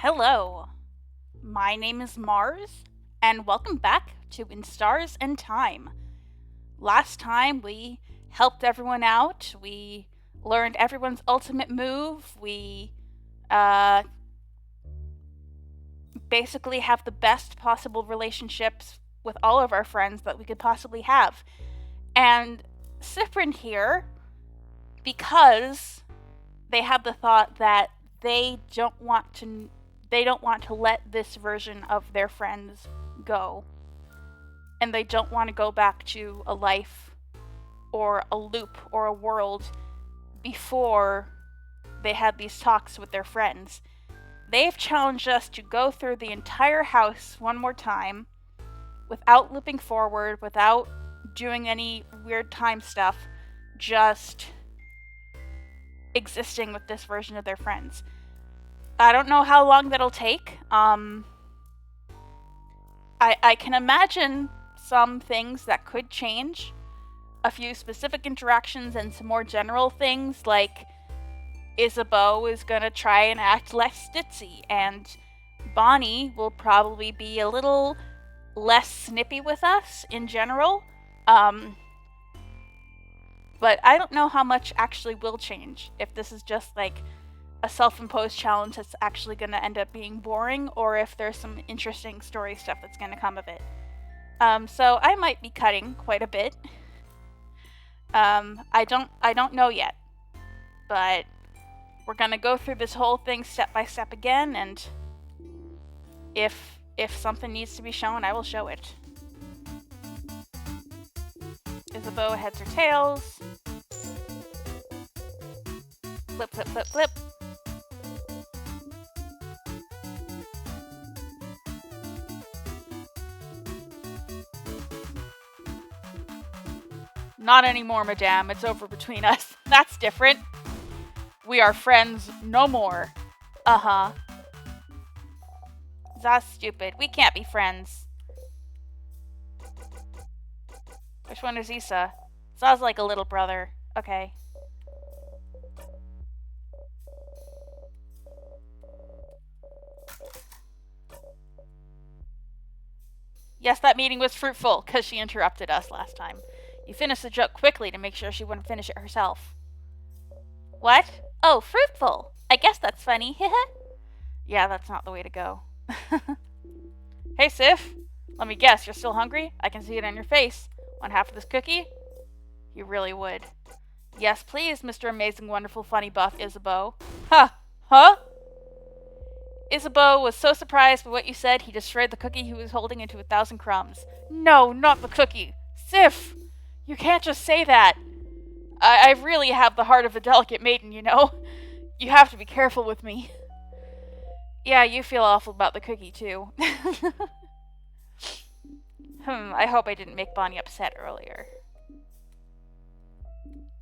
Hello, my name is Mars, and welcome back to In Stars and Time. Last time we helped everyone out, we learned everyone's ultimate move, we uh, basically have the best possible relationships with all of our friends that we could possibly have. And Siffrin here, because they have the thought that they don't want to they don't want to let this version of their friends go, and they don't want to go back to a life or a loop or a world before they had these talks with their friends. They've challenged us to go through the entire house one more time without looping forward, without doing any weird time stuff, just existing with this version of their friends. I don't know how long that'll take. I can imagine some things that could change. A few specific interactions and some more general things, like Isabeau is gonna try and act less ditzy, and Bonnie will probably be a little less snippy with us in general. But I don't know how much actually will change. If this is just like a self-imposed challenge that's actually going to end up being boring, or if there's some interesting story stuff that's going to come of it. So I might be cutting quite a bit. I don't know yet, but we're going to go through this whole thing step by step again, and if something needs to be shown, I will show it. Isabeau heads or tails. Flip, flip, flip, flip. Not anymore, madame. It's over between us. That's different. We are friends no more. Uh-huh. That's stupid. We can't be friends. Which one is Issa? Sounds like a little brother. Okay. Yes, that meeting was fruitful, because she interrupted us last time. You finished the joke quickly to make sure she wouldn't finish it herself. What? Oh, fruitful. I guess that's funny. Yeah, that's not the way to go. Hey, Sif. Let me guess, you're still hungry? I can see it on your face. Want half of this cookie? You really would. Yes, please, Mr. Amazing, Wonderful, Funny Buff Isabeau. Ha! Huh? Isabeau was so surprised by what you said, he destroyed the cookie he was holding into 1,000 crumbs. No, not the cookie. Sif! You can't just say that. I really have the heart of a delicate maiden, you know? You have to be careful with me. Yeah, you feel awful about the cookie, too. I hope I didn't make Bonnie upset earlier.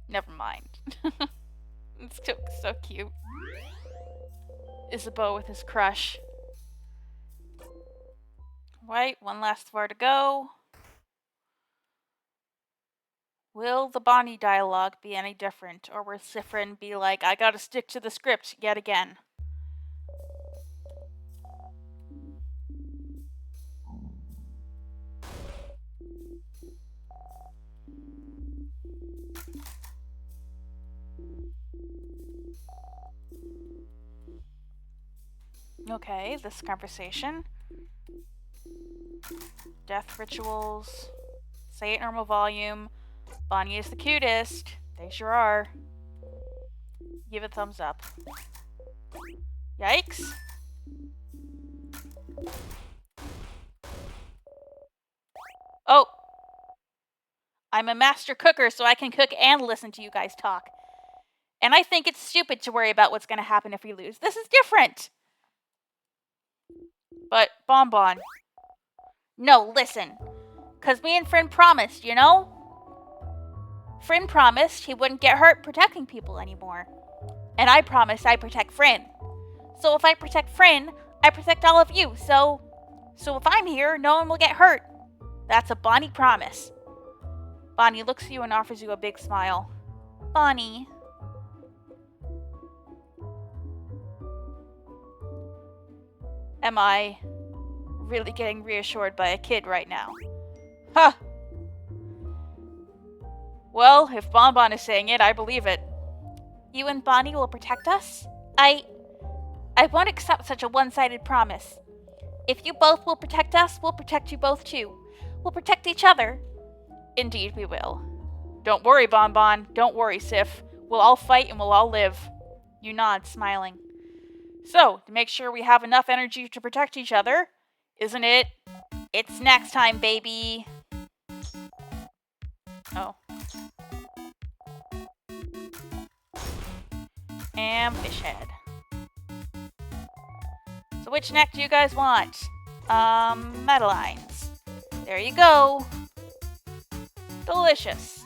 Never mind. It's so cute. Isabeau with his crush. Right, one last floor to go. Will the Bonnie dialogue be any different, or will Siffrin be like, I gotta stick to the script yet again? Okay, this conversation. Death rituals. Say it normal volume. Bonnie is the cutest. They sure are. Give it a thumbs up. Yikes. Oh! I'm a master cooker, so I can cook and listen to you guys talk. And I think it's stupid to worry about what's going to happen if we lose. This is different! But, Bonbon. No, listen. Because me and Frin promised, you know? Frin promised he wouldn't get hurt protecting people anymore. And I promised I'd protect Frin. So if I protect Frin, I protect all of you, so if I'm here, no one will get hurt. That's a Bonnie promise. Bonnie looks at you and offers you a big smile. Bonnie. am I really getting reassured by a kid right now? Huh. Well, if Bonbon is saying it, I believe it. You and Bonnie will protect us? I won't accept such a one-sided promise. If you both will protect us, we'll protect you both too. We'll protect each other. Indeed we will. Don't worry, Bonbon. Don't worry, Sif. We'll all fight and we'll all live. You nod, smiling. So, to make sure we have enough energy to protect each other, isn't it? It's snack time, baby. Oh. And fish head. So which snack do you guys want? Madeleines. There you go. Delicious.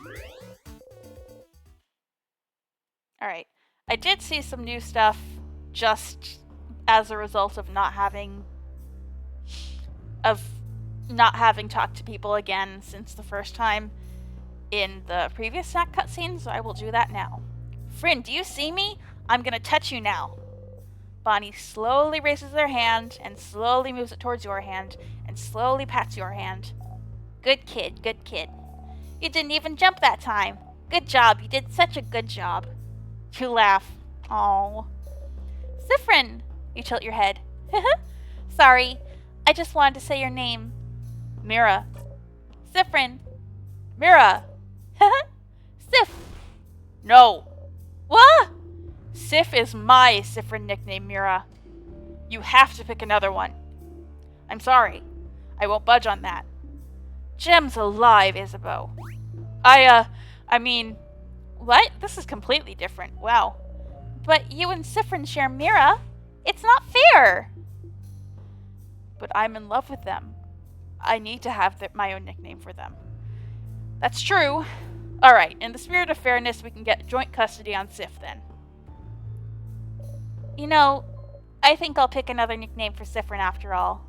Alright. I did see some new stuff just as a result of not having talked to people again since the first time in the previous snack cutscene, so I will do that now. Friend, do you see me? I'm gonna touch you now. Bonnie slowly raises her hand and slowly moves it towards your hand and slowly pats your hand. Good kid, good kid. You didn't even jump that time. Good job, you did such a good job. You laugh. Aww. Siffrin! You tilt your head. Sorry, I just wanted to say your name. Mira. Siffrin. Mira. Sif. No. What? Sif is my Siffrin nickname, Mira. You have to pick another one. I'm sorry. I won't budge on that. Gem's alive, Isabeau. I mean... What? This is completely different. Wow. But you and Siffrin share Mira. It's not fair. But I'm in love with them. I need to have my own nickname for them. That's true. Alright, in the spirit of fairness, we can get joint custody on Sif then. You know, I think I'll pick another nickname for Siffrin after all.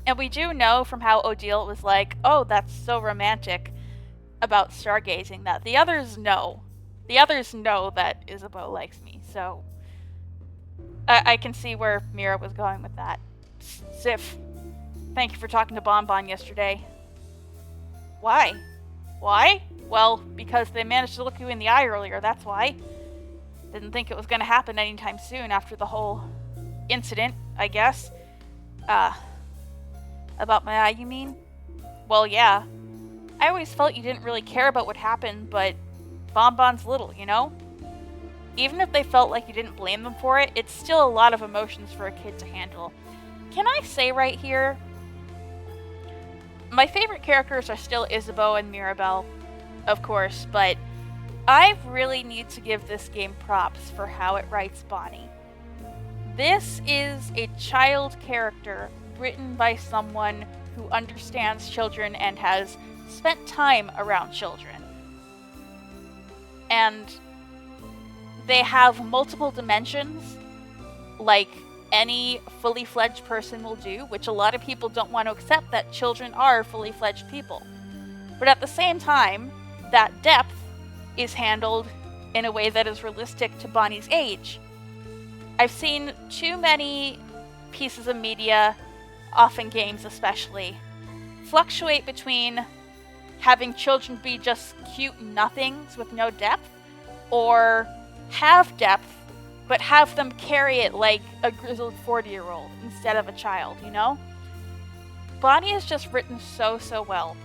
And we do know from how Odile was like, oh, that's so romantic about stargazing, that the others know. The others know that Isabeau likes me, so I can see where Mira was going with that. Sif, thank you for talking to Bonbon yesterday. Why? Why? Well, because they managed to look you in the eye earlier, that's why. Didn't think it was going to happen anytime soon after the whole incident, I guess. About my eye, you mean? Well, yeah. I always felt you didn't really care about what happened, but Bonbon's little, you know? Even if they felt like you didn't blame them for it, it's still a lot of emotions for a kid to handle. Can I say right here, my favorite characters are still Isabeau and Mirabelle, of course, but I really need to give this game props for how it writes Bonnie. This is a child character written by someone who understands children and has spent time around children. And they have multiple dimensions, like any fully fledged person will do, which a lot of people don't want to accept that children are fully fledged people. But at the same time, that depth is handled in a way that is realistic to Bonnie's age. I've seen too many pieces of media, often games especially, fluctuate between having children be just cute nothings with no depth, or have depth, but have them carry it like a grizzled 40-year-old instead of a child, you know? Bonnie is just written so well.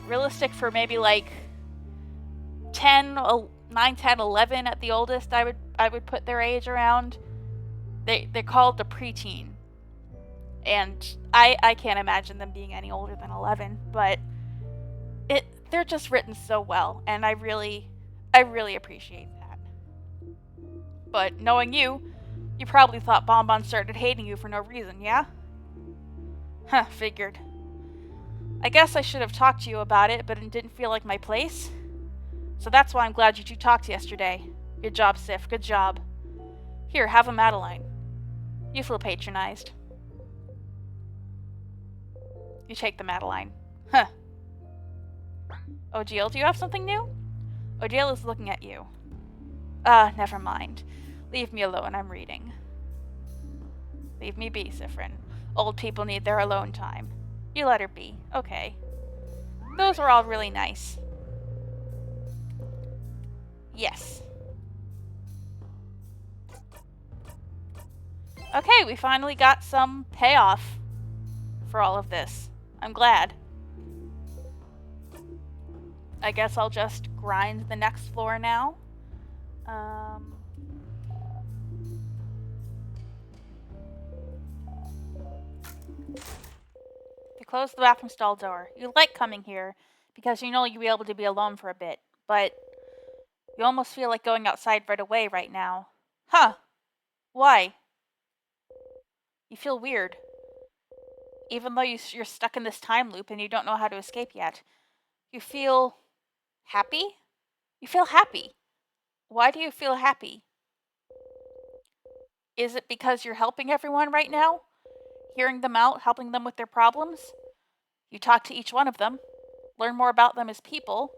Realistic for maybe like 9, 10, 11 at the oldest, I would put their age around. They're called the preteen. And I can't imagine them being any older than 11, but they're just written so well, and I really appreciate that. But knowing you probably thought Bonbon started hating you for no reason, yeah? Huh, figured. I guess I should have talked to you about it, but it didn't feel like my place. So that's why I'm glad you two talked yesterday. Good job, Sif, good job. Here, have a Madeleine. You feel patronized. You take the Madeleine. Huh. Odile, do you have something new? Odile is looking at you. Never mind. Leave me alone, I'm reading. Leave me be, Siffrin. Old people need their alone time. You let her be. Okay. Those were all really nice. Yes. Okay, we finally got some payoff for all of this. I'm glad. I guess I'll just grind the next floor now. You close the bathroom stall door. You like coming here because you know you'll be able to be alone for a bit, but you almost feel like going outside right away right now. Huh. Why? You feel weird. Even though you're stuck in this time loop and you don't know how to escape yet. You feel happy? You feel happy. Why do you feel happy? Is it because you're helping everyone right now? Hearing them out, helping them with their problems? You talk to each one of them, learn more about them as people,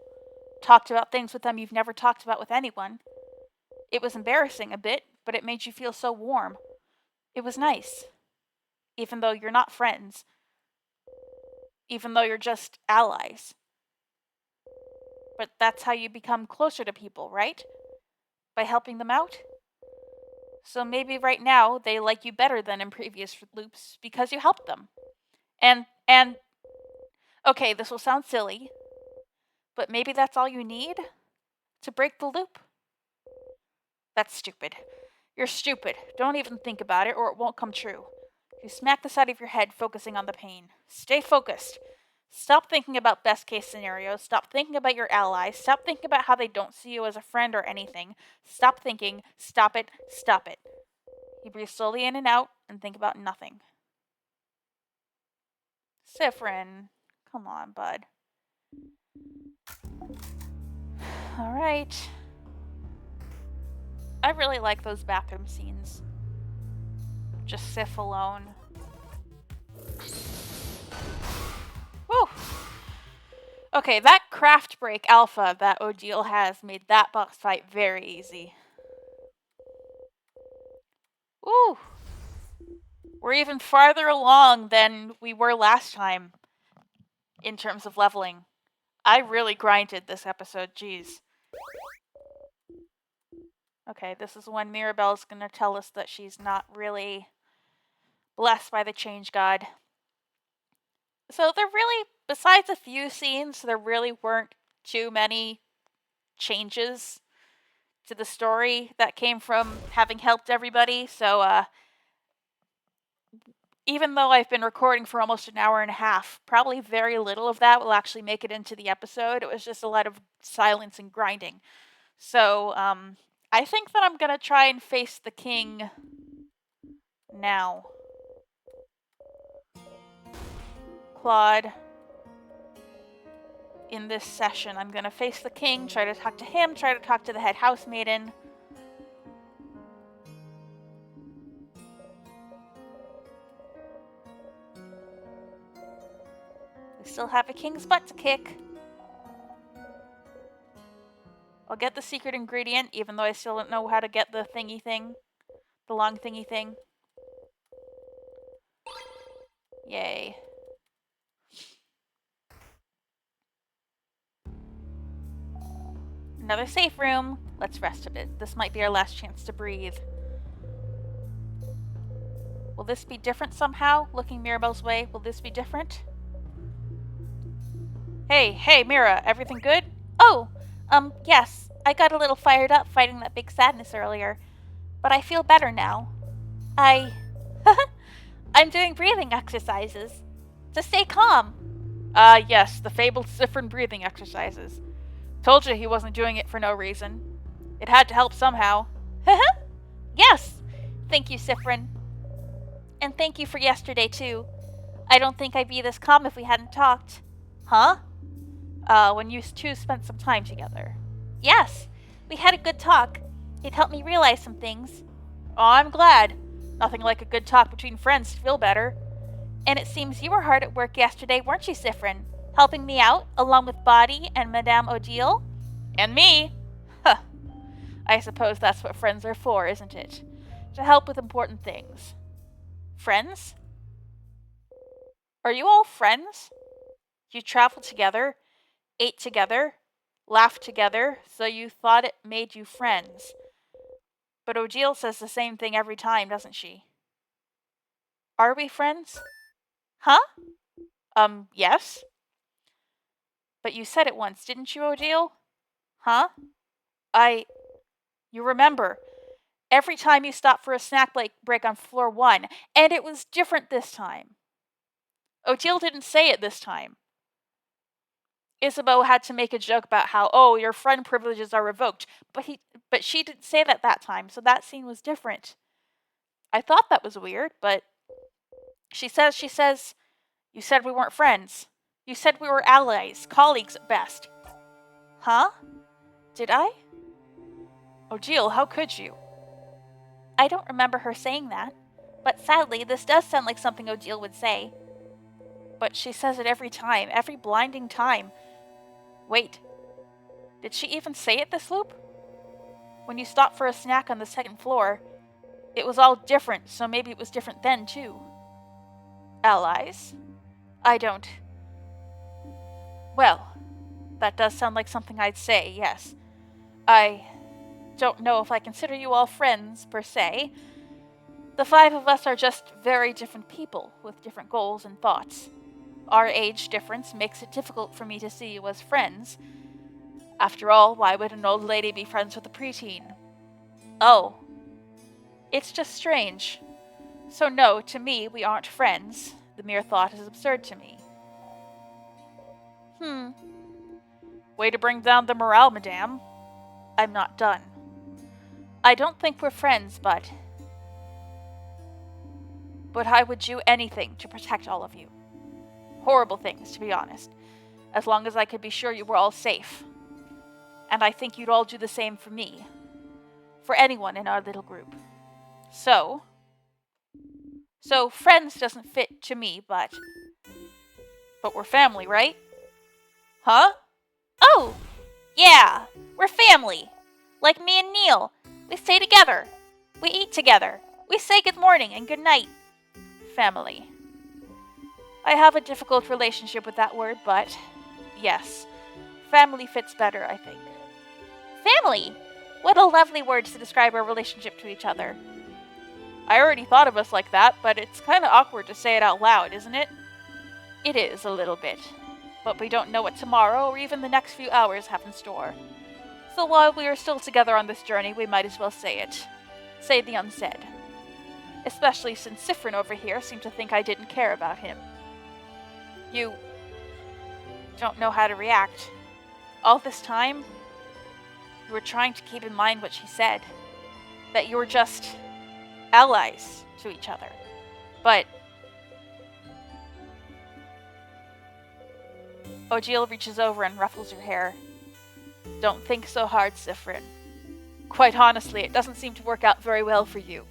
talked about things with them you've never talked about with anyone. It was embarrassing a bit, but it made you feel so warm. It was nice. Even though you're not friends. Even though you're just allies. But that's how you become closer to people, right? By helping them out? So maybe right now they like you better than in previous loops because you helped them. And okay, this will sound silly, but maybe that's all you need to break the loop? That's stupid. You're stupid. Don't even think about it or it won't come true. You smack the side of your head focusing on the pain. Stay focused. Stop thinking about best case scenarios. Stop thinking about your allies. Stop thinking about how they don't see you as a friend or anything. Stop thinking. Stop it. Stop it. You breathe slowly in and out and think about nothing. Siffrin. Come on, bud. Alright. I really like those bathroom scenes. Just Sif alone. Woo! Okay, that craft break alpha that Odile has made that boss fight very easy. Woo! We're even farther along than we were last time in terms of leveling. I really grinded this episode, jeez. Okay, this is when Mirabelle's gonna tell us that she's not really blessed by the change god. So there really, besides a few scenes, there really weren't too many changes to the story that came from having helped everybody. So, even though I've been recording for almost an hour and a half, probably very little of that will actually make it into the episode. It was just a lot of silence and grinding. So, I think that I'm gonna try and face the king now. Claude. In this session, I'm gonna face the king, try to talk to him, try to talk to the head housemaiden. We still have a king's butt to kick. I'll get the secret ingredient, even though I still don't know how to get the thingy thing. The long thingy thing. Yay. Another safe room. Let's rest a bit. This might be our last chance to breathe. Will this be different somehow? Looking Mirabelle's way, will this be different? Hey, Mira, everything good? Oh, yes. I got a little fired up fighting that big sadness earlier. But I feel better now. I'm doing breathing exercises. To stay calm. Yes, the fabled Siffrin breathing exercises. Told you he wasn't doing it for no reason. It had to help somehow. Yes! Thank you, Siffrin. And thank you for yesterday, too. I don't think I'd be this calm if we hadn't talked. Huh? When you two spent some time together. Yes, we had a good talk. It helped me realize some things. Oh, I'm glad. Nothing like a good talk between friends to feel better. And it seems you were hard at work yesterday, weren't you, Siffrin? Helping me out, along with Bodhi and Madame Odile? And me? Huh. I suppose that's what friends are for, isn't it? To help with important things. Friends? Are you all friends? You traveled together, ate together, laughed together, so you thought it made you friends. But Odile says the same thing every time, doesn't she? Are we friends? Huh? Yes? But you said it once, didn't you, Odile? Huh? I... You remember, every time you stopped for a snack break on floor 1, and it was different this time. Odile didn't say it this time. Isabeau had to make a joke about how, oh, your friend privileges are revoked, but she didn't say that time, so that scene was different. I thought that was weird, but she says, you said we weren't friends. You said we were allies, colleagues at best. Huh? Did I? Odile, how could you? I don't remember her saying that, but sadly, this does sound like something Odile would say. But she says it every time, every blinding time. Wait, did she even say it this loop? When you stopped for a snack on the second floor, it was all different, so maybe it was different then, too. Allies? I don't... Well, that does sound like something I'd say, yes. I don't know if I consider you all friends, per se. The 5 of us are just very different people, with different goals and thoughts. Our age difference makes it difficult for me to see you as friends. After all, why would an old lady be friends with a preteen? Oh. It's just strange. So no, to me, we aren't friends. The mere thought is absurd to me. Way to bring down the morale, madame. I'm not done. I don't think we're friends, but I would do anything to protect all of you. Horrible things, to be honest. As long as I could be sure you were all safe. And I think you'd all do the same for me. For anyone in our little group. So friends doesn't fit to me, but we're family, right? Huh? Oh! Yeah! We're family! Like me and Neil. We stay together. We eat together. We say good morning and good night. Family. I have a difficult relationship with that word, but yes. Family fits better, I think. Family! What a lovely word to describe our relationship to each other. I already thought of us like that, but it's kind of awkward to say it out loud, isn't it? It is, a little bit. But we don't know what tomorrow or even the next few hours have in store. So while we are still together on this journey, we might as well say it. Say the unsaid. Especially since Siffrin over here seemed to think I didn't care about him. You don't know how to react. All this time, you were trying to keep in mind what she said. That you were just allies to each other. But Odile reaches over and ruffles her hair. Don't think so hard, Siffrin. Quite honestly, it doesn't seem to work out very well for you.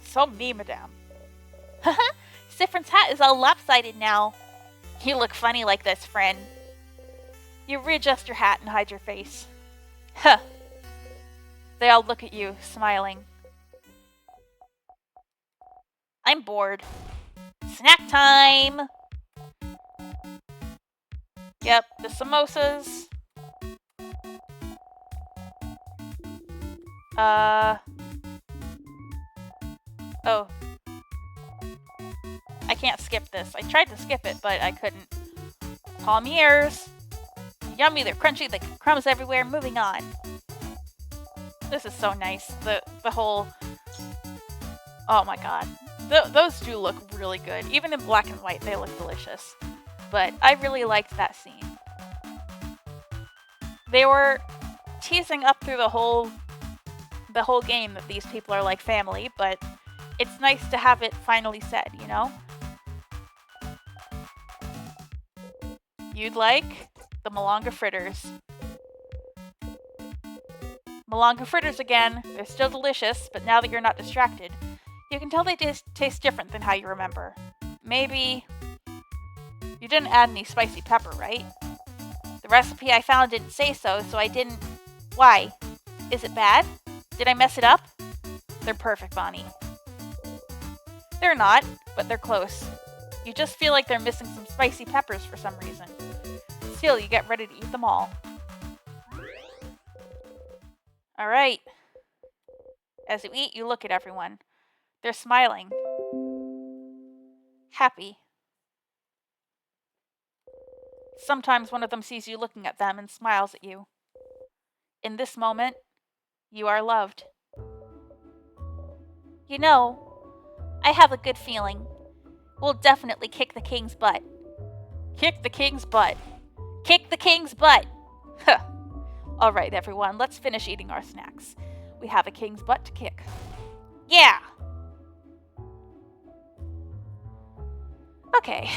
So me, madame. Siffrin's hat is all lopsided now. You look funny like this, friend. You readjust your hat and hide your face. Huh. They all look at you, smiling. I'm bored. Snack time! Yep, the samosas. Oh. I can't skip this. I tried to skip it, but I couldn't. Palmiers. Yummy, they're crunchy, like crumbs everywhere. Moving on. This is so nice. The whole... Oh my god. Those do look really good. Even in black and white, they look delicious. But I really liked that scene. They were teasing up through the whole game that these people are like family, but it's nice to have it finally said, you know? You'd like the Malanga fritters. Malanga fritters again. They're still delicious, but now that you're not distracted, you can tell they taste different than how you remember. Maybe... You didn't add any spicy pepper, right? The recipe I found didn't say so, so I didn't... Why? Is it bad? Did I mess it up? They're perfect, Bonnie. They're not, but they're close. You just feel like they're missing some spicy peppers for some reason. Still, you get ready to eat them all. Alright. As you eat, you look at everyone. They're smiling. Happy. Sometimes one of them sees you looking at them and smiles at you. In this moment, you are loved. You know, I have a good feeling. We'll definitely kick the king's butt. Kick the king's butt. Kick the king's butt! Huh. Alright, everyone, let's finish eating our snacks. We have a king's butt to kick. Yeah! Okay.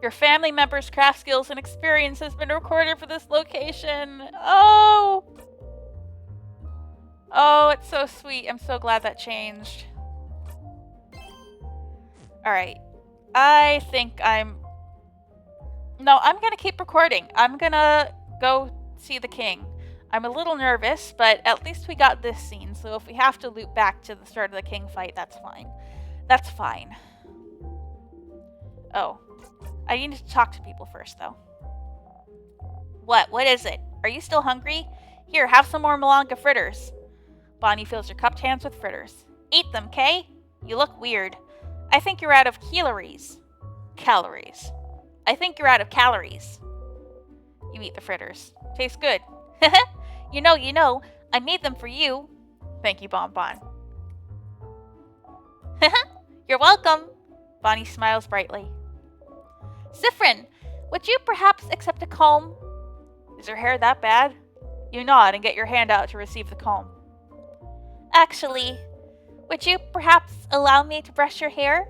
Your family members' craft skills and experience has been recorded for this location. Oh! Oh, it's so sweet. I'm so glad that changed. Alright. I think No, I'm gonna keep recording. I'm gonna go see the king. I'm a little nervous, but at least we got this scene, so if we have to loop back to the start of the king fight, that's fine. That's fine. Oh. I need to talk to people first, though. What? What is it? Are you still hungry? Here, have some more Malanga fritters. Bonnie fills your cupped hands with fritters. Eat them, Kay? You look weird. I think you're out of calories. Calories. I think you're out of calories. You eat the fritters. Tastes good. You know, I made them for you. Thank you, Bonbon. You're welcome. Bonnie smiles brightly. Siffrin, would you perhaps accept a comb? Is your hair that bad? You nod and get your hand out to receive the comb. Actually, would you perhaps allow me to brush your hair?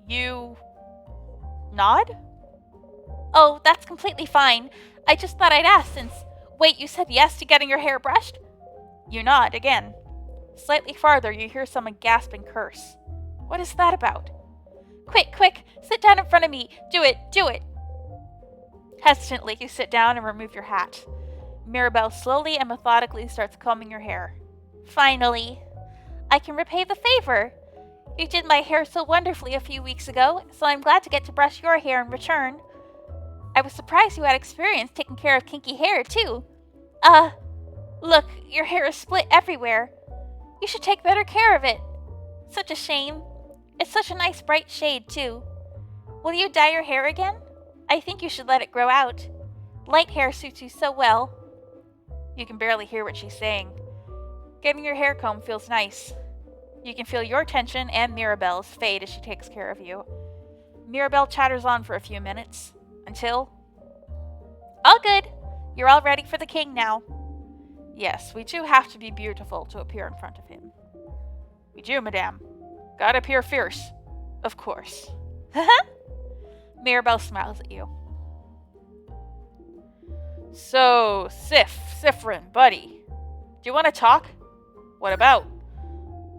You nod? Oh, that's completely fine. I just thought I'd ask since... Wait, you said yes to getting your hair brushed? You nod again. Slightly farther, you hear someone gasp and curse. What is that about? Quick, sit down in front of me. Do it. Hesitantly, you sit down and remove your hat. Mirabelle slowly and methodically starts combing your hair. Finally, I can repay the favor. You did my hair so wonderfully a few weeks ago, so I'm glad to get to brush your hair in return. I was surprised you had experience taking care of kinky hair, too. Look, your hair is split everywhere. You should take better care of it. Such a shame. It's such a nice bright shade, too. Will you dye your hair again? I think you should let it grow out. Light hair suits you so well. You can barely hear what she's saying. Getting your hair combed feels nice. You can feel your tension and Mirabelle's fade as she takes care of you. Mirabelle chatters on for a few minutes, until... All good. You're all ready for the king now. Yes, we do have to be beautiful to appear in front of him. We do, madame. Gotta appear fierce. Of course. Mirabelle smiles at you. So, Siffrin, buddy. Do you want to talk? What about?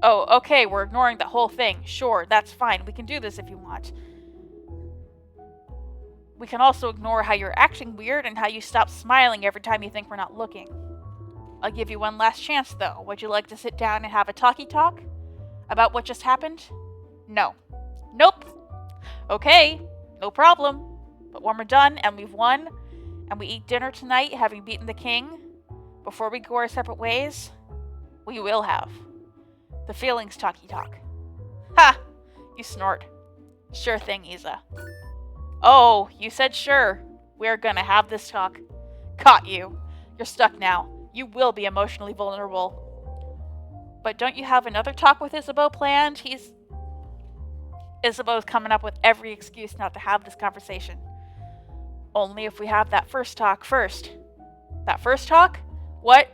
Oh, okay, we're ignoring the whole thing. Sure, that's fine. We can do this if you want. We can also ignore how you're acting weird and how you stop smiling every time you think we're not looking. I'll give you one last chance, though. Would you like to sit down and have a talkie-talk? About what just happened? No. Nope. Okay, no problem. But when we're done and we've won, and we eat dinner tonight, having beaten the king, before we go our separate ways, we will have the feelings talkie-talk. Ha! You snort. Sure thing, Isa. Oh, you said sure. We're gonna have this talk. Caught you. You're stuck now. You will be emotionally vulnerable. But don't you have another talk with Isabeau planned? Isabeau's coming up with every excuse not to have this conversation. Only if we have that first talk first. That first talk? What?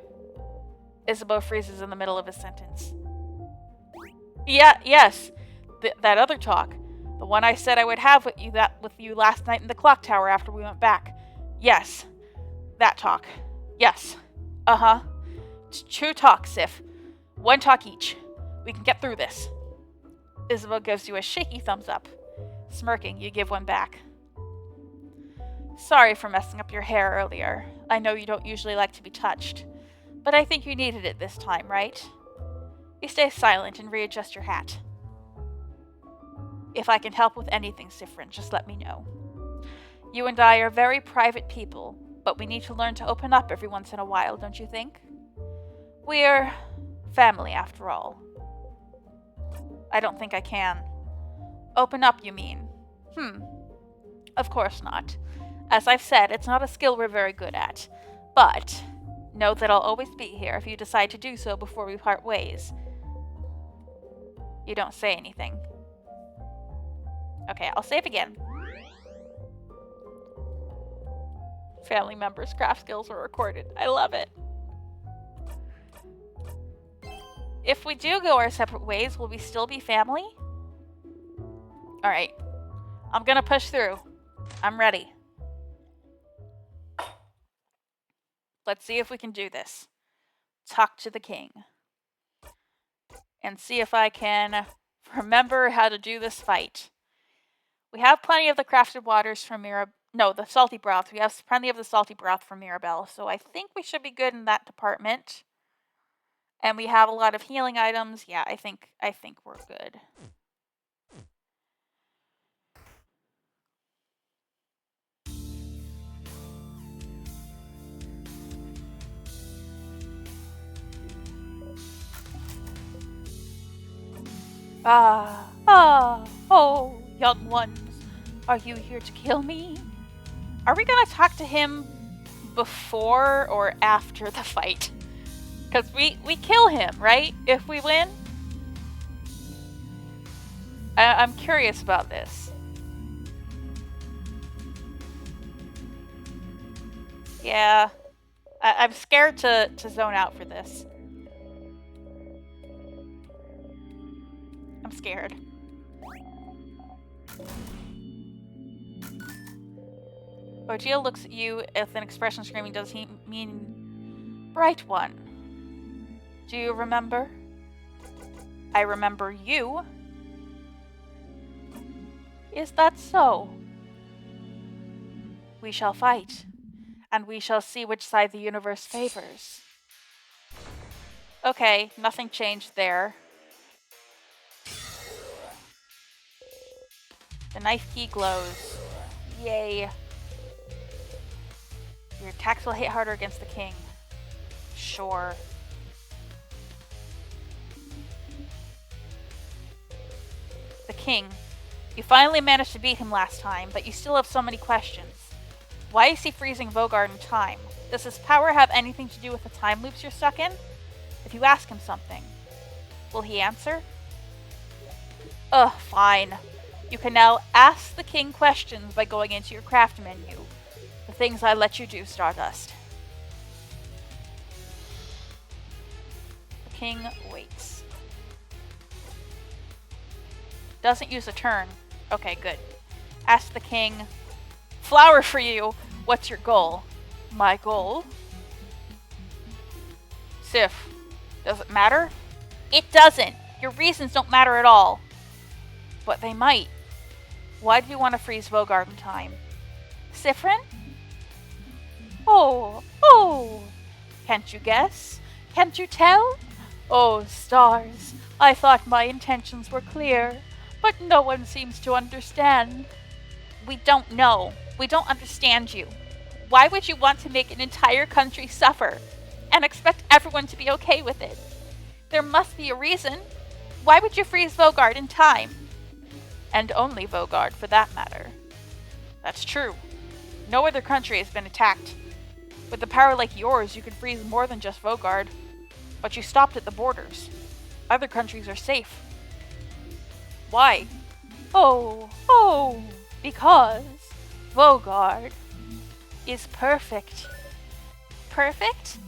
Isabeau freezes in the middle of his sentence. Yes. That other talk. The one I said I would have with you last night in the clock tower after we went back. Yes. That talk. Yes. Uh-huh. Two talks, Sif. One talk each. We can get through this. Isabeau gives you a shaky thumbs up. Smirking, you give one back. Sorry for messing up your hair earlier. I know you don't usually like to be touched. But I think you needed it this time, right? You stay silent and readjust your hat. If I can help with anything, Siffrin, just let me know. You and I are very private people, but we need to learn to open up every once in a while, don't you think? We're family, after all. I don't think I can. Open up, you mean? Of course not. As I've said, it's not a skill we're very good at. But know that I'll always be here if you decide to do so before we part ways. You don't say anything. Okay, I'll save again. Family members' craft skills were recorded. I love it. If we do go our separate ways, will we still be family? Alright. I'm gonna push through. I'm ready. Let's see if we can do this. Talk to the king. And see if I can remember how to do this fight. We have plenty of the crafted waters from the salty broth. We have plenty of the salty broth from Mirabelle, so I think we should be good in that department. And we have a lot of healing items. Yeah, I think we're good. Oh, young ones, are you here to kill me? Are we gonna talk to him before or after the fight? Because we kill him, right? If we win? I'm curious about this. Yeah. I'm scared to zone out for this. I'm scared. Ojia looks at you with an expression screaming, does he mean bright one? Do you remember? I remember you. Is that so? We shall fight, and we shall see which side the universe favors. Okay, nothing changed there. The knife key glows. Yay. Your attacks will hit harder against the king. Sure. The king. You finally managed to beat him last time, but you still have so many questions. Why is he freezing Vogard in time? Does his power have anything to do with the time loops you're stuck in? If you ask him something, will he answer? Ugh, fine. You can now ask the king questions by going into your craft menu. The things I let you do, Stardust. The king waits. Doesn't use a turn. Okay, good. Ask the king, flower for you. What's your goal? My goal? Sif, does it matter? It doesn't. Your reasons don't matter at all. But they might. Why do you want to freeze Vogard in time? Siffrin? Oh. Can't you guess? Can't you tell? Oh, stars. I thought my intentions were clear, but no one seems to understand. We don't know. We don't understand you. Why would you want to make an entire country suffer and expect everyone to be okay with it? There must be a reason. Why would you freeze Vogard in time? And only Vogard, for that matter. That's true. No other country has been attacked. With a power like yours, you could freeze more than just Vogard. But you stopped at the borders. Other countries are safe. Why? Oh, because Vogard is perfect. Perfect?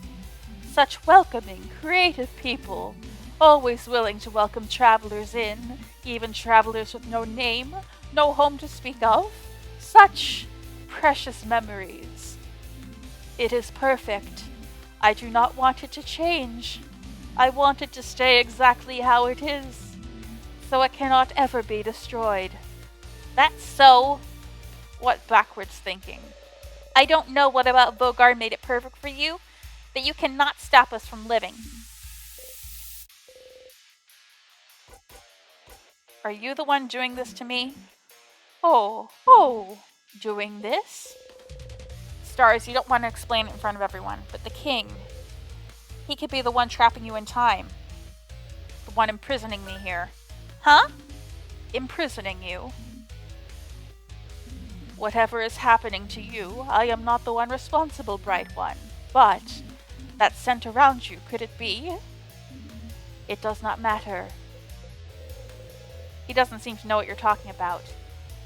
Such welcoming, creative people, always willing to welcome travelers in, even travelers with no name, no home to speak of. Such precious memories. It is perfect. I do not want it to change. I want it to stay exactly how it is, so it cannot ever be destroyed. That's so... what backwards thinking. I don't know what about Vogard made it perfect for you, but you cannot stop us from living. Are you the one doing this to me? Oh, doing this? Stars, you don't want to explain it in front of everyone, but the king, he could be the one trapping you in time. The one imprisoning me here. Huh? Imprisoning you. Whatever is happening to you, I am not the one responsible, Bright One. But that scent around you, could it be? It does not matter. He doesn't seem to know what you're talking about.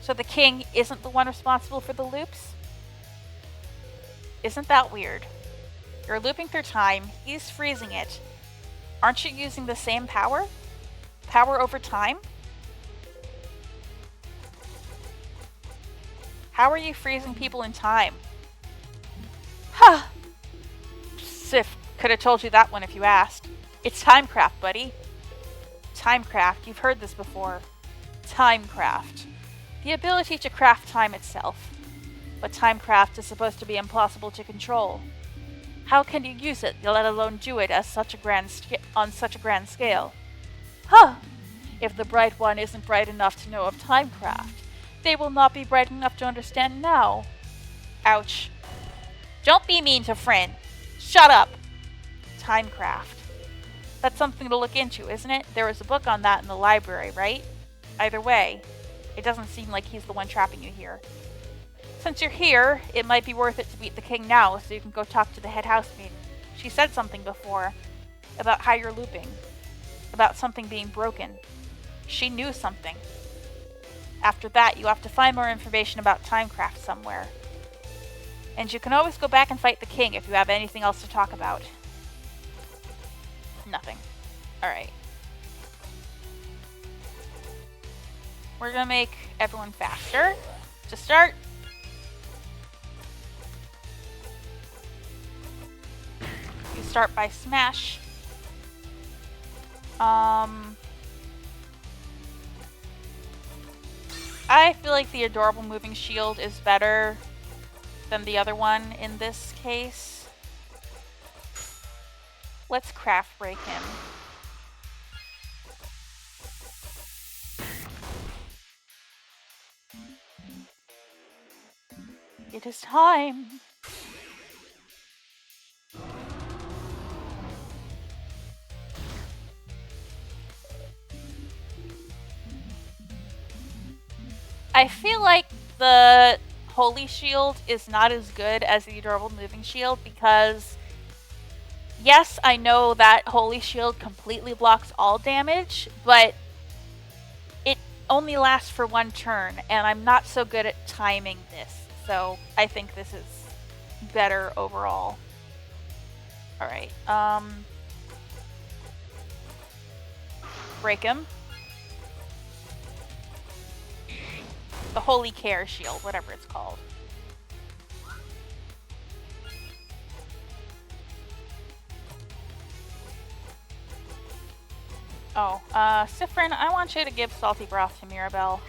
So the king isn't the one responsible for the loops? Isn't that weird? You're looping through time, he's freezing it. Aren't you using the same power? Power over time? How are you freezing people in time? Ha! Sif could have told you that one if you asked. It's timecraft, buddy. Timecraft, you've heard this before. Timecraft. The ability to craft time itself. But timecraft is supposed to be impossible to control. How can you use it, let alone do it on such a grand scale? Huh! If the Bright One isn't bright enough to know of timecraft, they will not be bright enough to understand now. Ouch. Don't be mean to Friend. Shut up! Timecraft. That's something to look into, isn't it? There was a book on that in the library, right? Either way, it doesn't seem like he's the one trapping you here. Since you're here, it might be worth it to meet the king now so you can go talk to the head housemaid. She said something before about how you're looping, about something being broken. She knew something. After that, you have to find more information about timecraft somewhere. And you can always go back and fight the king if you have anything else to talk about. Nothing. Alright. We're gonna make everyone faster. To start, you start by smash. I feel like the adorable moving shield is better than the other one in this case. Let's craft break him. It is time. I feel like the Holy Shield is not as good as the Adorable Moving Shield because, yes, I know that Holy Shield completely blocks all damage, but it only lasts for one turn, and I'm not so good at timing this, so I think this is better overall. Alright, break him. The Holy Care Shield, whatever it's called. Oh, Siffrin, I want you to give Salty Broth to Mirabelle.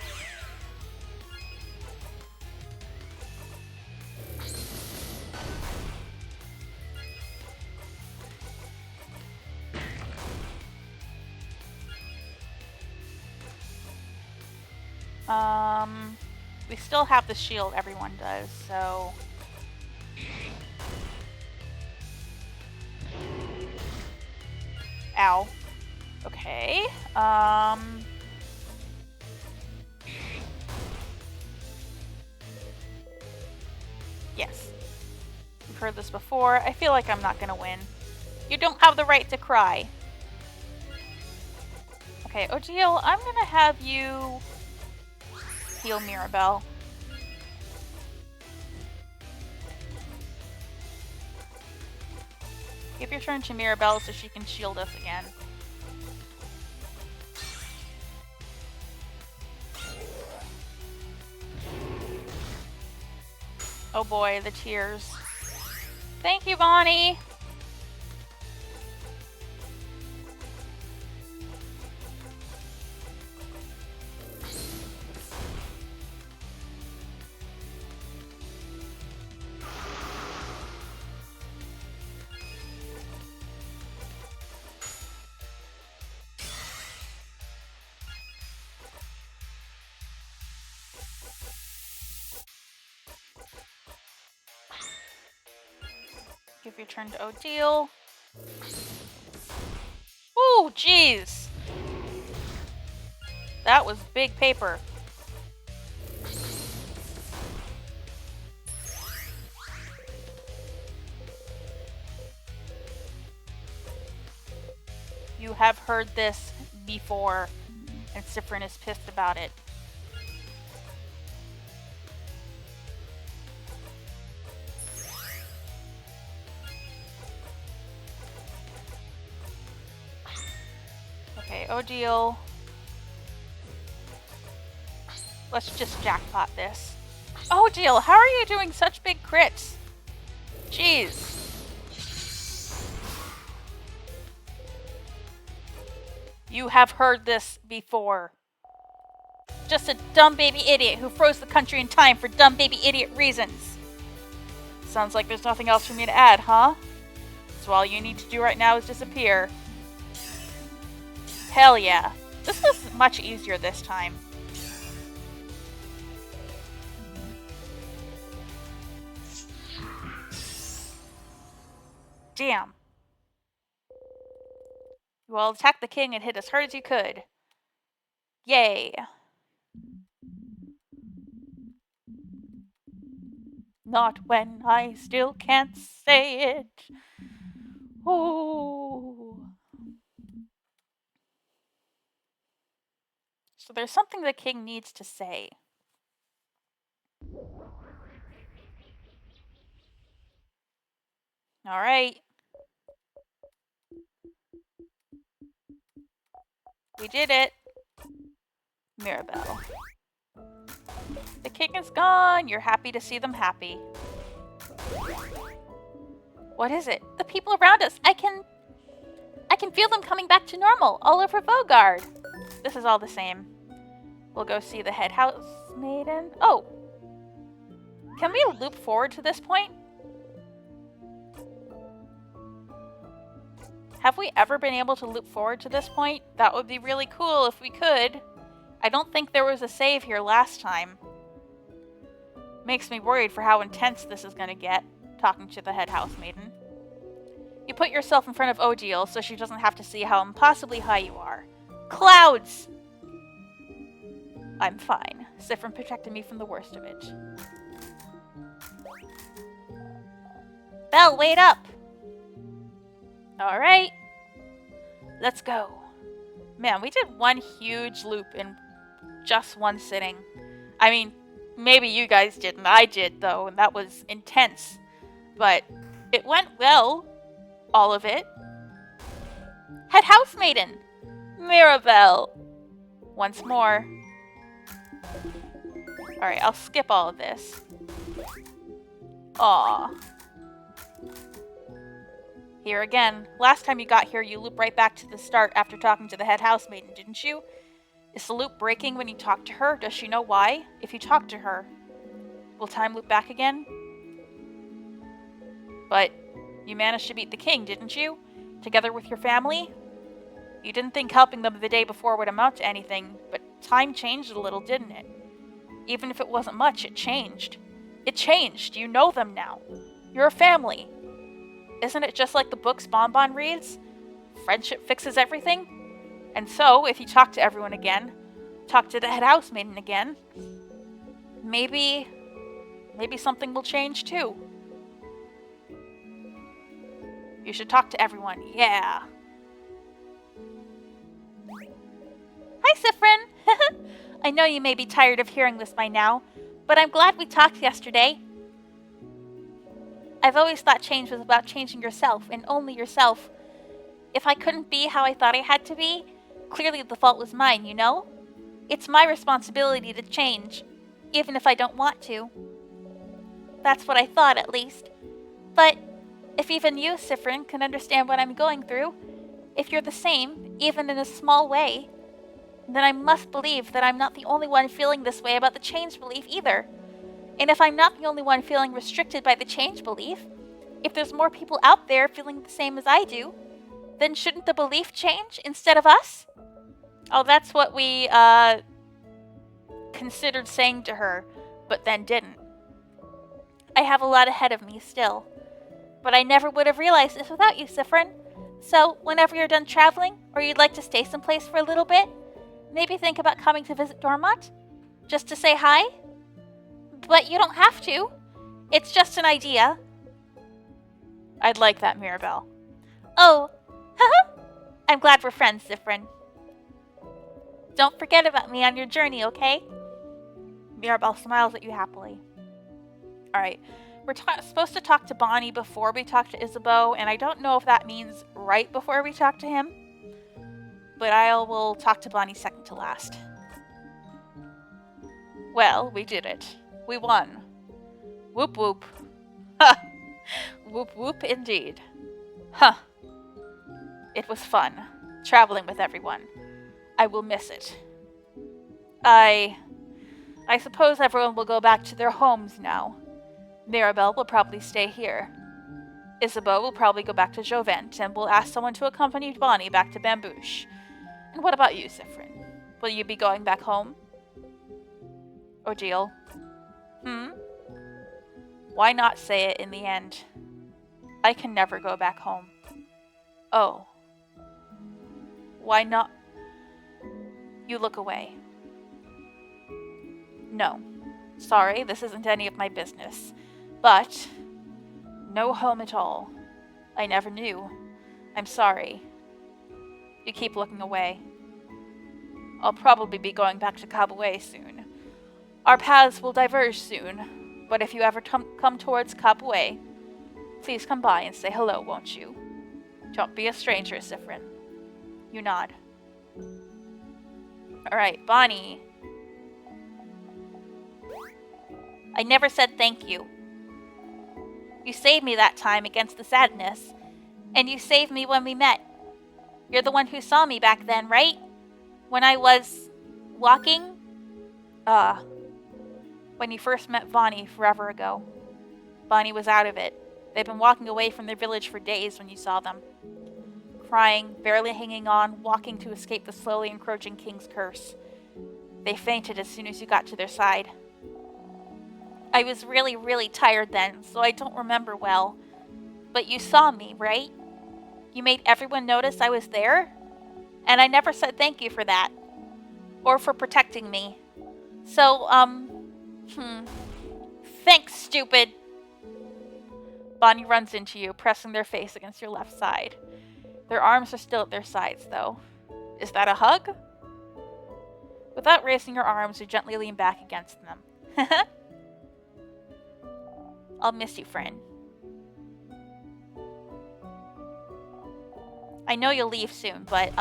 We still have the shield, everyone does, so... Ow. Okay, yes. We've heard this before. I feel like I'm not gonna win. You don't have the right to cry. Okay, Ojiel, I'm gonna have you heal Mirabelle. Give your turn to Mirabelle so she can shield us again. Oh boy, the tears. Thank you, Bonnie! Give your turn to Odile. Ooh, jeez. That was big paper. You have heard this before, and Siffrin is pissed about it. Okay, Odile. Let's just jackpot this. Odile, how are you doing such big crits? Jeez. You have heard this before. Just a dumb baby idiot who froze the country in time for dumb baby idiot reasons. Sounds like there's nothing else for me to add, huh? So all you need to do right now is disappear. Hell yeah. This was much easier this time. Damn. Well, attack the king and hit as hard as you could. Yay. Not when I still can't say it. Ooh. So there's something the king needs to say. Alright. We did it. Mirabelle. The king is gone. You're happy to see them happy. What is it? The people around us. I can feel them coming back to normal all over Vogard. This is all the same. We'll go see the head house maiden. Oh. Can we loop forward to this point? Have we ever been able to loop forward to this point? That would be really cool if we could. I don't think there was a save here last time. Makes me worried for how intense this is going to get, talking to the head house maiden. You put yourself in front of Odile so she doesn't have to see how impossibly high you are. Clouds! I'm fine. Siffrin protected me from the worst of it. Belle, wait up! Alright. Let's go. Man, we did one huge loop in just one sitting. I mean, maybe you guys didn't. I did, though, and that was intense. But it went well. All of it. Head house maiden! Mirabelle! Once more. Alright, I'll skip all of this. Aww. Here again. Last time you got here, you loop right back to the start after talking to the head house maiden, didn't you? Is the loop breaking when you talk to her? Does she know why? If you talk to her, will time loop back again? But you managed to beat the king, didn't you? Together with your family? You didn't think helping them the day before would amount to anything, but time changed a little, didn't it? Even if it wasn't much, it changed. It changed. You know them now. You're a family. Isn't it just like the books Bonbon reads? Friendship fixes everything? And so, if you talk to everyone again, talk to the head house maiden again, maybe something will change too. You should talk to everyone, yeah. Hi, Siffrin! I know you may be tired of hearing this by now, but I'm glad we talked yesterday. I've always thought change was about changing yourself, and only yourself. If I couldn't be how I thought I had to be, clearly the fault was mine, you know? It's my responsibility to change, even if I don't want to. That's what I thought, at least. But if even you, Siffrin, can understand what I'm going through, if you're the same, even in a small way, then I must believe that I'm not the only one feeling this way about the change belief either. And if I'm not the only one feeling restricted by the change belief, if there's more people out there feeling the same as I do, then shouldn't the belief change instead of us? Oh, that's what we considered saying to her, but then didn't. I have a lot ahead of me still, But I never would have realized this without you, Siffrin. So, whenever you're done traveling, or you'd like to stay someplace for a little bit, maybe think about coming to visit Dormont? Just to say hi? But you don't have to. It's just an idea. I'd like that, Mirabelle. Oh, haha. I'm glad we're friends, Siffrin. Don't forget about me on your journey, okay? Mirabelle smiles at you happily. Alright, we're supposed to talk to Bonnie before we talk to Isabeau, and I don't know if that means right before we talk to him, but I will talk to Bonnie second to last. Well, we did it. We won. Whoop whoop. Ha! Whoop whoop indeed. Huh. It was fun, traveling with everyone. I will miss it. I suppose everyone will go back to their homes now. Mirabelle will probably stay here. Isabeau will probably go back to Jovent, and we'll ask someone to accompany Bonnie back to Bambouche. And what about you, Siffrin? Will you be going back home? Odile? Why not say it in the end? I can never go back home. Oh. Why not? You look away. No. Sorry, this isn't any of my business. But, no home at all. I never knew. I'm sorry. You keep looking away. I'll probably be going back to Kaboué soon. Our paths will diverge soon, but if you ever come towards Kaboué, please come by and say hello, won't you? Don't be a stranger, Siffrin. You nod. Alright, Bonnie. I never said thank you. You saved me that time against the sadness, and you saved me when we met. You're the one who saw me back then, right? When I was walking? When you first met Bonnie forever ago. Bonnie was out of it. They'd been walking away from their village for days when you saw them. Crying, barely hanging on, walking to escape the slowly encroaching king's curse. They fainted as soon as you got to their side. I was really, really tired then, so I don't remember well. But you saw me, right? You made everyone notice I was there? And I never said thank you for that. Or for protecting me. So, Thanks, stupid! Bonnie runs into you, pressing their face against your left side. Their arms are still at their sides, though. Is that a hug? Without raising your arms, you gently lean back against them. I'll miss you, friend. I know you'll leave soon, but,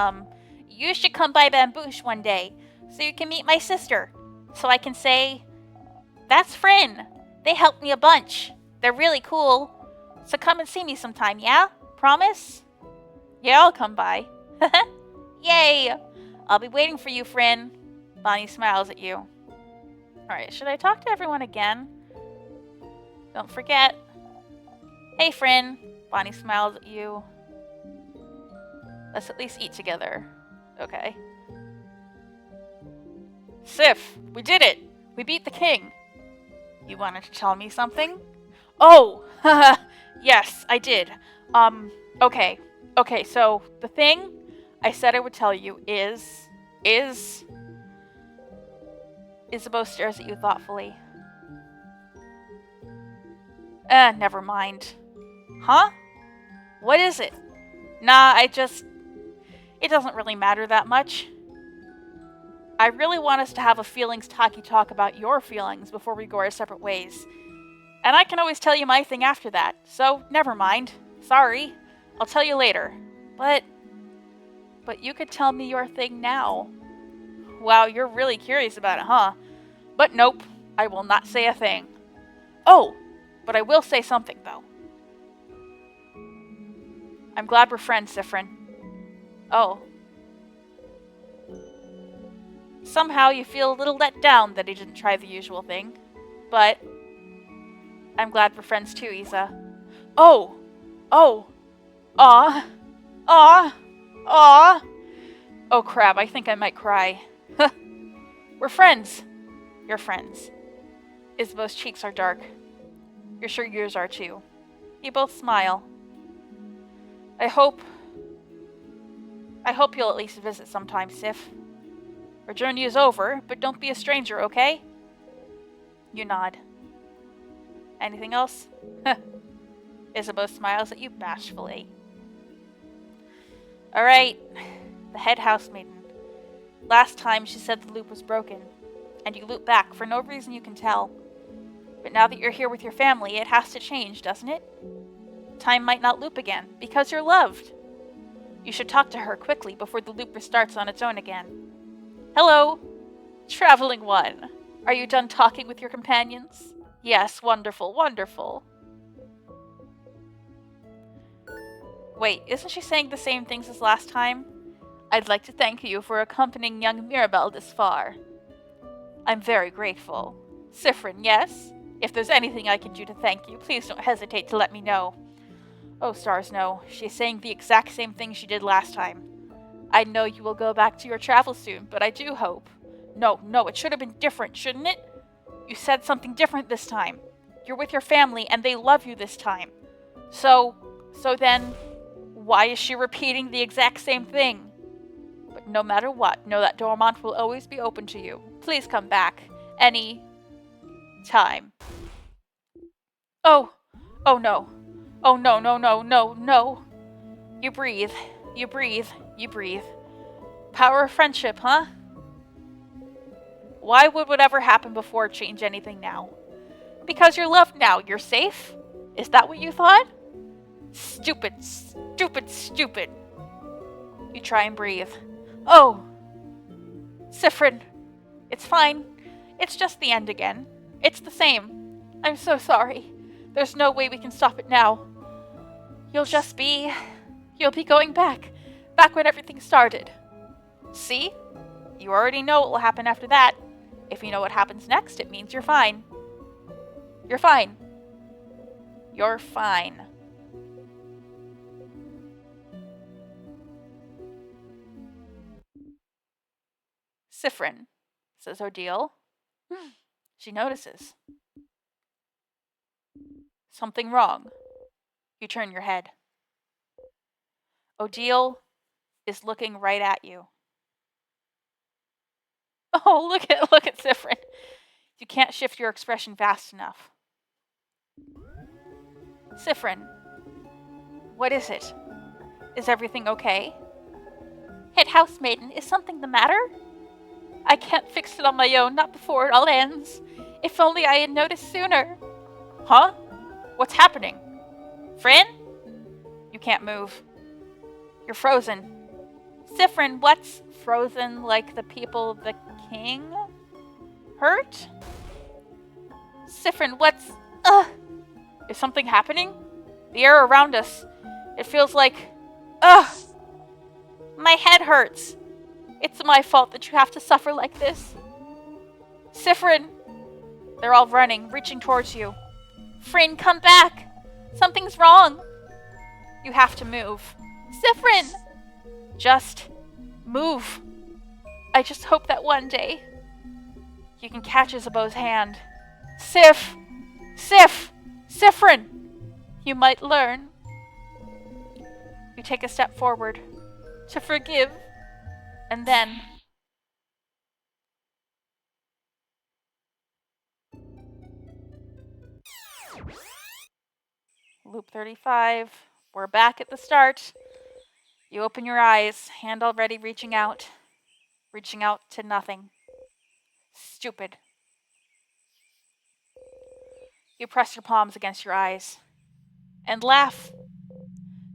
you should come by Bambouche one day, so you can meet my sister. So I can say, that's Frin. They helped me a bunch. They're really cool. So come and see me sometime, yeah? Promise? Yeah, I'll come by. Yay! I'll be waiting for you, Frin. Bonnie smiles at you. Alright, should I talk to everyone again? Don't forget. Hey, Frin. Bonnie smiles at you. Let's at least eat together. Okay. Sif, we did it! We beat the king. You wanted to tell me something? Oh! Yes, I did. Okay. Okay, so the thing I said I would tell you is Isabeau stares at you thoughtfully. Never mind. Huh? What is it? Nah, it doesn't really matter that much. I really want us to have a feelings talk about your feelings before we go our separate ways. And I can always tell you my thing after that, so never mind. Sorry. I'll tell you later. But you could tell me your thing now. Wow, you're really curious about it, huh? But nope, I will not say a thing. Oh, but I will say something, though. I'm glad we're friends, Siffrin. Oh. Somehow you feel a little let down that he didn't try the usual thing. But I'm glad we're friends too, Isa. Oh! Oh! Aw! Aw! Aw! Oh crap, I think I might cry. We're friends. You're friends. Isabeau's cheeks are dark. You're sure yours are too. You both smile. I hope you'll at least visit sometime, Sif. Our journey is over, but don't be a stranger, okay? You nod. Anything else? Isabeau smiles at you bashfully. Alright, the head housemaiden. Last time she said the loop was broken, and you loop back for no reason you can tell. But now that you're here with your family, it has to change, doesn't it? Time might not loop again, because you're loved. You should talk to her quickly before the loop restarts on its own again. Hello, traveling one. Are you done talking with your companions? Yes, wonderful, wonderful. Wait, isn't she saying the same things as last time? I'd like to thank you for accompanying young Mirabelle this far. I'm very grateful. Siffrin, yes? If there's anything I can do to thank you, please don't hesitate to let me know. Oh, stars no. She's saying the exact same thing she did last time. I know you will go back to your travel soon, but I do hope. No, it should have been different, shouldn't it? You said something different this time. You're with your family, and they love you this time. So then, why is she repeating the exact same thing? But no matter what, know that Dormont will always be open to you. Please come back. Any time. Oh no. Oh no. You breathe. Power of friendship, huh? Why would whatever happened before change anything now? Because you're loved now. You're safe? Is that what you thought? Stupid. You try and breathe. Oh. Siffrin. It's fine. It's just the end again. It's the same. I'm so sorry. There's no way we can stop it now. You'll be going back when everything started. See? You already know what will happen after that. If you know what happens next, it means you're fine. You're fine. You're fine. Siffrin, says Odile. She notices. Something wrong. You turn your head. Odile is looking right at you. Oh, look at Siffrin. You can't shift your expression fast enough. Siffrin, what is it? Is everything okay? Head housemaiden, is something the matter? I can't fix it on my own, not before it all ends. If only I had noticed sooner. Huh? What's happening? Frin? You can't move. You're frozen. Siffrin, what's frozen like the people the king hurt? Siffrin, what's... Is something happening? The air around us. It feels like... My head hurts. It's my fault that you have to suffer like this. Siffrin! They're all running, reaching towards you. Frin, come back! Something's wrong! You have to move. Siffrin! Just move. I just hope that one day you can catch Isabeau's hand. Siffrin! You might learn. You take a step forward to forgive, and then... Loop 35. We're back at the start. You open your eyes, hand already reaching out to nothing. Stupid. You press your palms against your eyes and laugh.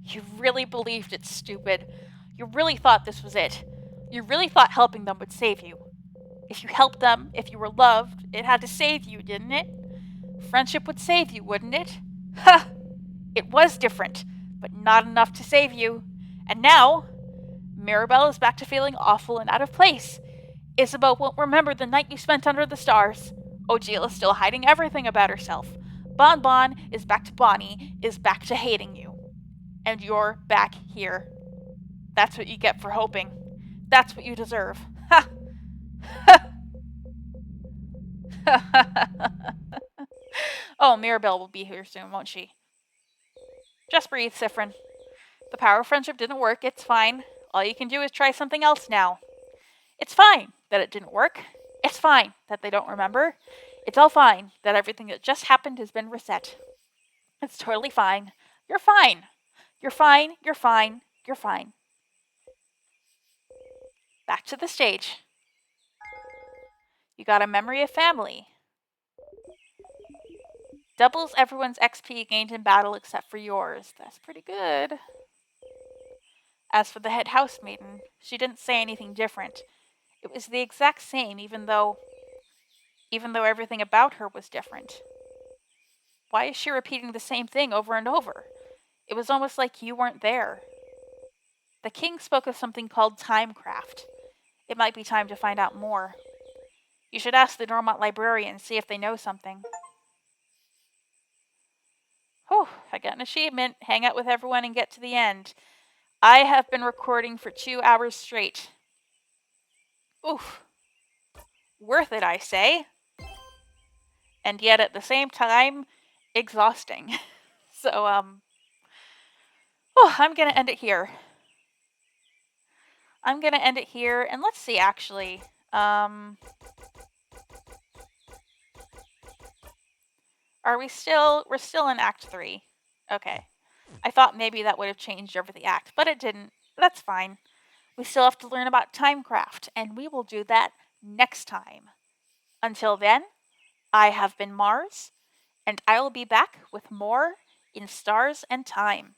You really believed it's stupid. You really thought this was it. You really thought helping them would save you. If you helped them, if you were loved, it had to save you, didn't it? Friendship would save you, wouldn't it? Ha! It was different, but not enough to save you. And now, Mirabelle is back to feeling awful and out of place. Isabeau won't remember the night you spent under the stars. Odile is still hiding everything about herself. Bon is back to Bonnie, is back to hating you. And you're back here. That's what you get for hoping. That's what you deserve. Ha! Ha! Oh, Mirabelle will be here soon, won't she? Just breathe, Siffrin. The power of friendship didn't work. It's fine. All you can do is try something else now. It's fine that it didn't work. It's fine that they don't remember. It's all fine that everything that just happened has been reset. It's totally fine. You're fine. You're fine. You're fine. You're fine. Back to the stage. You got a memory of family. Doubles everyone's XP gained in battle except for yours. That's pretty good. As for the head housemaiden, she didn't say anything different. It was the exact same, even though everything about her was different. Why is she repeating the same thing over and over? It was almost like you weren't there. The king spoke of something called timecraft. It might be time to find out more. You should ask the Normont librarian and see if they know something. Whew, I got an achievement. Hang out with everyone and get to the end. I have been recording for 2 hours straight. Oof. Worth it, I say. And yet at the same time, exhausting. So, I'm gonna end it here. And let's see, actually. We're still in Act 3. Okay. I thought maybe that would have changed over the act, but it didn't. That's fine. We still have to learn about timecraft, and we will do that next time. Until then, I have been Mars, and I will be back with more in Stars and Time.